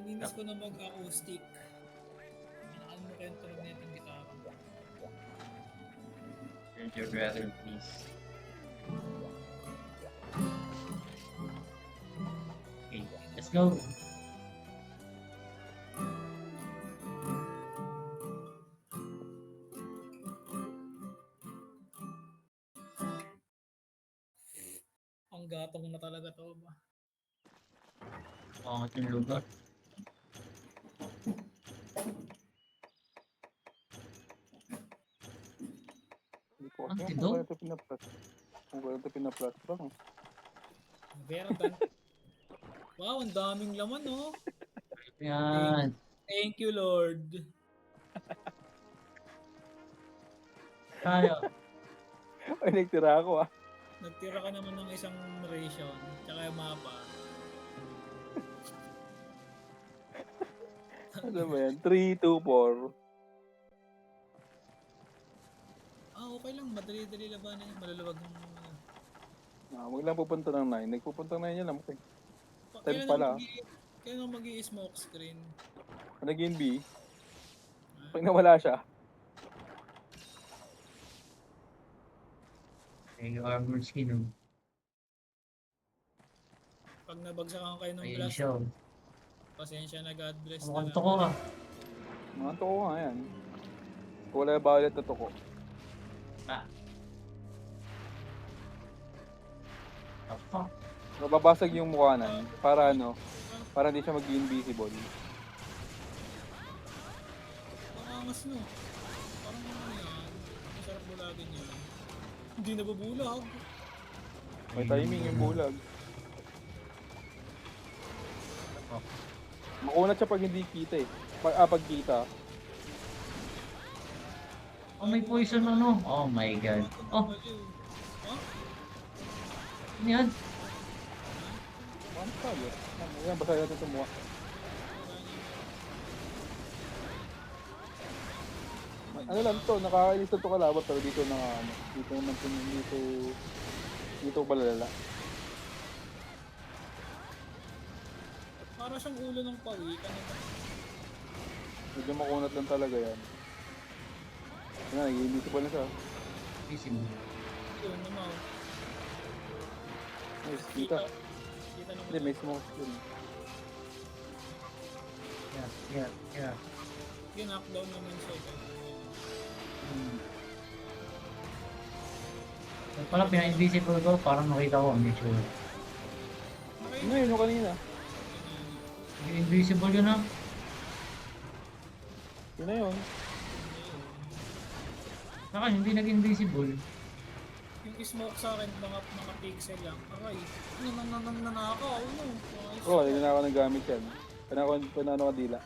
Naninis ko na mag-acoustic. Ano mo kayong tunog na itong gitara? Turn your brother, please. Okay, let's go. Ang gatong na talaga to ba? Pangat yung lugar. Hindi ko Ang kasi tindo? kung kaya ito pinaplas. Kung kaya ito pinaplas ba? Very done. Wow, ang daming laman, oh. Yan. Thank you, Lord. Tayo. Ay, nagtira ako ah. Nagtira ka naman ng isang ration, tsaka yung mapa. Ano ba yan? 3, 2, 4. Okay lang. Madali-dali labanan yung malalawag ng... Wag lang pupunta ng 9. Nagpupunta ng 9 yan lang. Okay. Kailan 10 pala. Kailan mag-i-smoke screen? Naging B. Pag nawala siya. Ay, yung armor skin. Oh. Pag nabagsakan kayo ng Ayun blast, siya. Oh. pasensya na, God bless na Mukhang lang. to ko ah. Mga toko nga yan. Kulay violet na toko. Ah. The fuck? Mababasag yung mukha nan. Para ano? Para hindi siya mag-invisible. Ang angas no. Parang ano yan. Masarap bulagin yun. Hindi nababulag. May timing yung bulag. Oh. Makunat siya pag hindi kita eh. Pag kita. Oh, may poison ano? Oh my god. Oh, Ha? ano yan? Ano sabi? Yan, basahin natin ito mukha. Ano lang to, nakakainis na to kalaban pero dito na ano, dito naman dito balalala. Para siyang ulo ng pawi. Ano ba? Medyo makunat lang talaga yan. Ano, nag-invisible na siya. Isin. Yun naman. Nice, kita. Kita naman. Hindi, may smoke yun. Yeah. Ginockdown naman siya. Yung pala, pina-invisible ko, parang nakita ko ang issue. Ano yun, yung kanina? Yung invisible yun ah. Yun na yun. Saka hindi nag-invisible. Yung smoke sa akin, mga pixel lang. Aray, nanakaw mo. Oo, hindi na ako nagamit yan. Panano ka dila.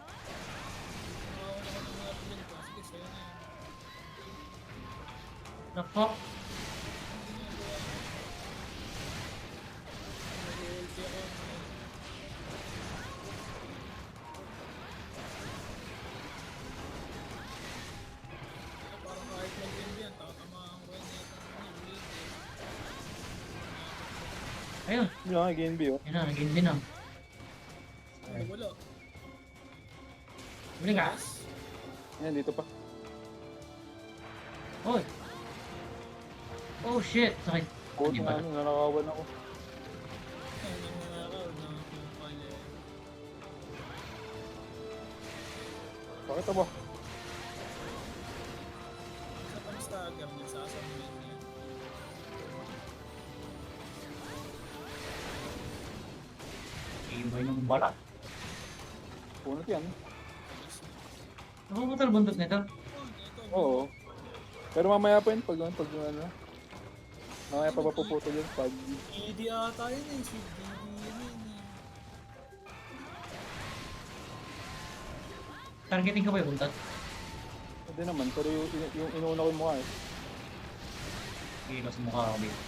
The fuck? Parang kahit mag-end yan, tatamaan ko yan. Ayun. Yun nga, game B oh. Yun na, nag-in din ah. Ano wala? Bili ka? Yan, dito pa. Oy! Oh shit! Sakit. Code Hindi na ba? ano, nanakawan ako. Ay, nanakaw na kanya. Bakit ba? Sa pang-stagger niya, sasabihin niya. Iba yung balat. Punot yan. Nakaputol buntot nito. Oo. Pero mamaya pa yun, pag ano. Mamaya pa mapuputol yun pag... DD ata yun eh, si DD yun eh. Targeting ka ba yung buntot? Hindi naman, pero yung inuuna ko yung mukha eh. Sige, mas mukha ako dito.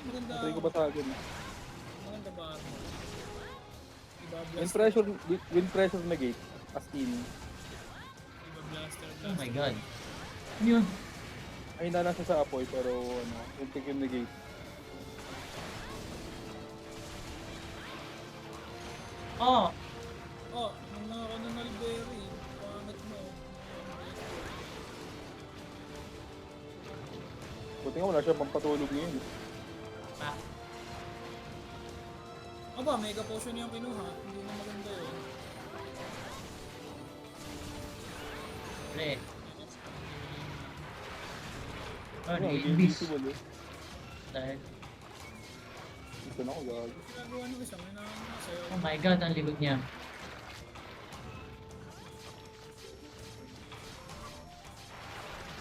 Maganda. Natry ko ba sa akin? Maganda ba? Wind pressure negate. As in. Iba blaster. Oh my god. Ano yun? Ay na lang siya sa apoy pero ano, yung negate. Oh! Oh, ang mga kanonal berry. Pangit mo. Buti nga wala siya pampatulog ngayon. Ah, Aba, mega potion yung kinuha. Hindi na maganda yun. pre. Oh, Ano, di hindi Invis. invisible eh. Dahil, Ito na ako gago. Ginagawa ng isa, may nakakasayaw. oh my god, ang likod niya.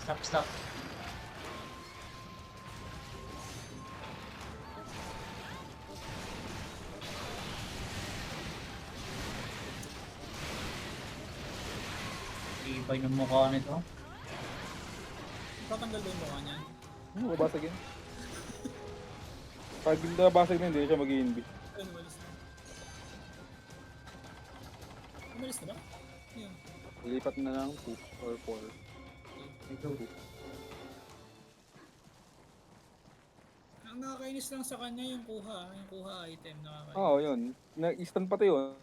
Stop, stop. Ibay ng mukha nito. Tatanggal ba yung mukha niya? Ano, babasag yan. Pag hindi nabasag na, hindi siya mag-i-invis. Ayun, umalis na. Umalis na ba? Yun. Lipat na lang 2 or 4. Ito. Ang nakakainis lang sa kanya yung kuha item nakakainis. Oo, yun. Na-stun pati yun.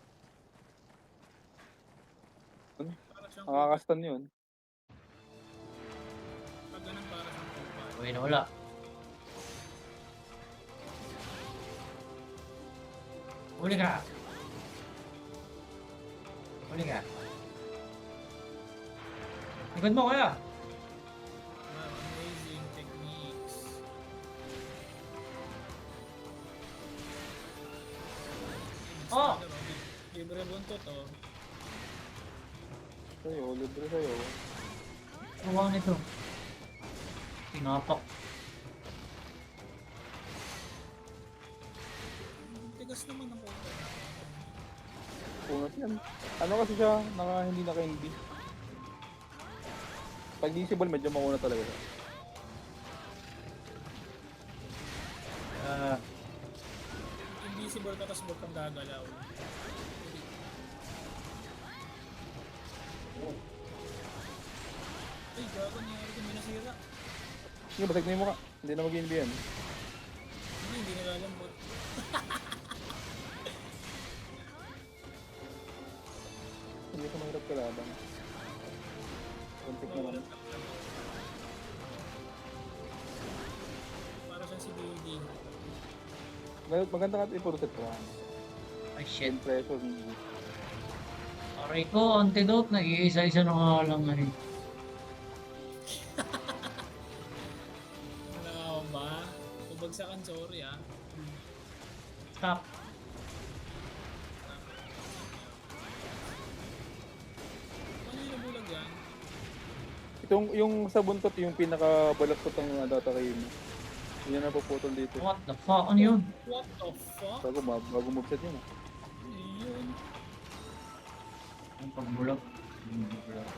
Para siyang Nakaka-stun yun. pag ganun para siyang kuha. Uy, nawala. Huli ka! Huli ka. Likod mo, kuya! Wow, amazing techniques. Oh! Libre buntot oh. Sa'yo, libre sa'yo. Kuha nito. Pinapak. Tigas naman ang kuha. Punas yan. Ano kasi siya, hindi naka-NB. Pag visible, medyo mauna talaga siya. Ah, Invisible ka tapos huwag kang gagalaw. Ay, gago nangyari kung may nasira. Sige, basag na yung mukha. Hindi na mag-NB yan. Hindi nilalambot. Hindi ko mahirap kalaban. Kontik na lang. Para siyang si Billy. Maganda ka ito puro set 1. ay shit. Pressure hindi. Aray ko, antidote. Nag-iisa-isa na nga lang ano. Wala ako ba? Pabagsakan, sorry ah. Stop. Ano yung nabulag yan? Itong, yung sa buntot, yung pinakabalaktot ng data kayo mo. Yun na napuputol dito. What the fuck? Ano yun? What the fuck? Bago moveset yun. Yun. Ang pagbulok. Yung pagbulok.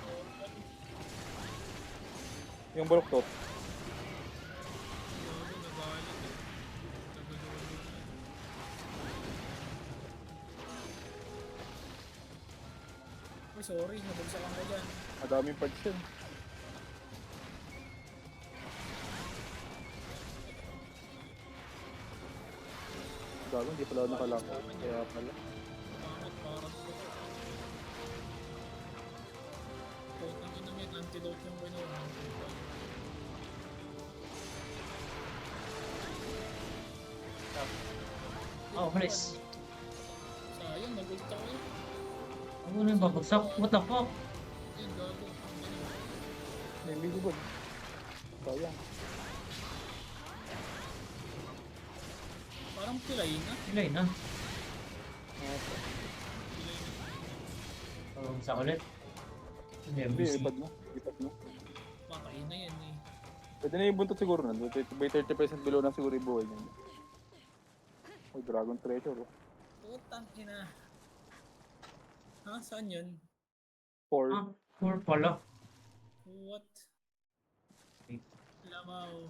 Yung balaktot. Yun, nabalik eh. Uy, sorry, nabagsakan ka dyan. Madaming parts yun. Gago, hindi pala ako nakalako. Kaya pala. Pangat, parang ko. Putang ina may antidote yung kinuha. Oh, please. Sayang, nag-ult ako eh. Ano na yung babagsak? What the fuck? Ayun, gago. May invisible. Sayang. Parang pilay na. Ilay na. Ah, Pilay na. Babagsak ulit. Hindi, Hindi, busy. ipad mo. Ipad mo. Patay na yan eh. Pwede na yung buntot siguro nun. By 30% below na siguro yung buhay niya. Oh, Dragon Treasure. Oh. Putang ina. Ha? Saan yun? 4. Ah, poor pala. What? Wait. Lamaw.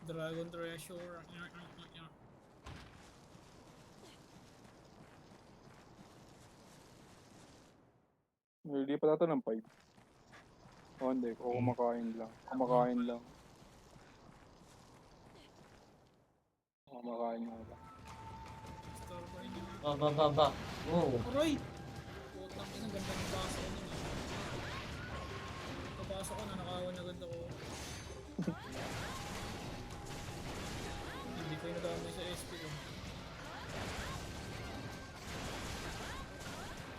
Dragon Treasure. Hindi pa nato ng 5. Oh, hindi. Kumakain lang. Kumakain lang. Kumakain nga lang. Store ko rin yung Ba. Oh. Aray! Putang ina, ganda ng pasa ko nun. Kapasa ko, nanakawan agad ako. Hindi ko yung nadamay sa SP ko.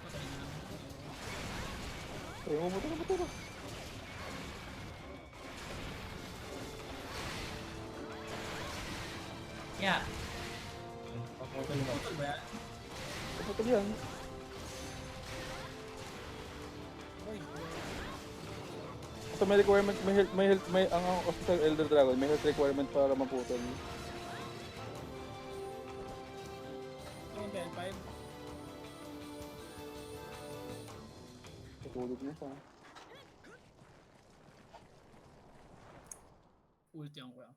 Patay na lang. Try mo, buto na. Yeah. Paputol mo. Putol ba yan? Kapatid yan. Aray! So may requirement, ang kasi sa Elder Dragon, may health requirement para maputol. Ano ba yan? 5? Katulog na siya. Ulti ang kuya.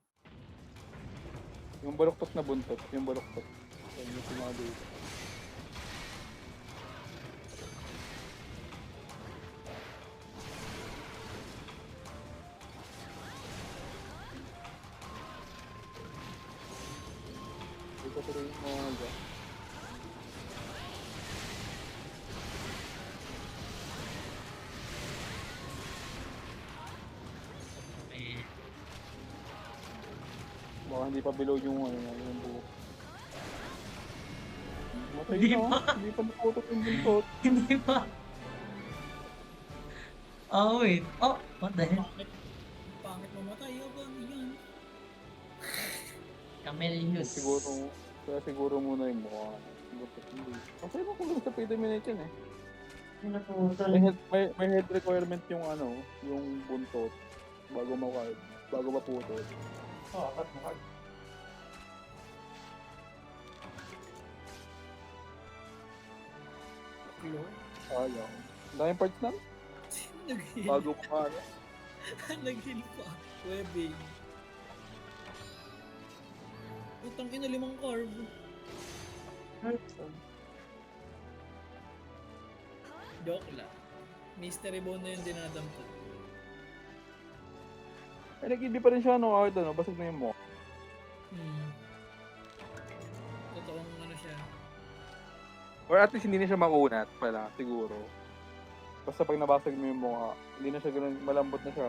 Yung baluktot na buntot, yung baluktot. So, yung sinabi. Ito ko rin yung mga dyan. Eh, Baka hindi pa below yung ano, yung buhok. Matay Hindi na, pa. hindi pa naputot yung buntot. Hindi pa. Oh, wait. Oh, what the hell? Pangit mamatay. Aba, ano yan? Camellius. Siguro muna yung mukha. Buntot hindi. Kasi mo kung gusto pa i-dominate yan eh. Pinaputol. May head requirement yung ano, yung buntot bago maputol. Oh, apat mo ka. Hello? Sayang. Daming parts na Sino nag-heal? bago makaano. Nag-heal pa. Webbing. Utang ina, 5 carb. Joke lang. Mystery bone na yung dinadampot. Hindi pa rin siya ano, kahit ano, basag na yung mukha. Totoong ano siya. Or at least hindi na siya makunat pala, siguro. Basta pag nabasag mo yung mukha, hindi na siya ganun, malambot na siya.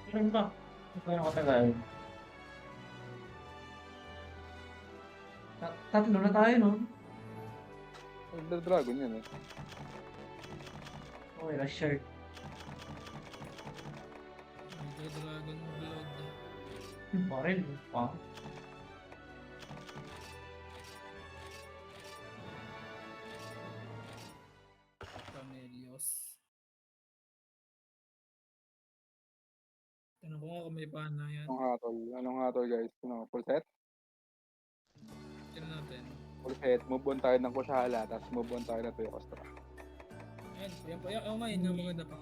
Meron ba? Ito yung katagal. Tatlo na tayo, no? Elder Dragon yan eh. Okay, last shirt. Ultra Dragon Blood. Baril. Pa. Camellios. Tanong ko nga kung may pana yan. Anong hatol guys? Ano, full set? Tignan natin. Full set, move on tayo ng Kushala, tapos move on tayo na Tuyo Kostra. Ayan, yan pa. Yan, oh, nga, yun yung maganda pa.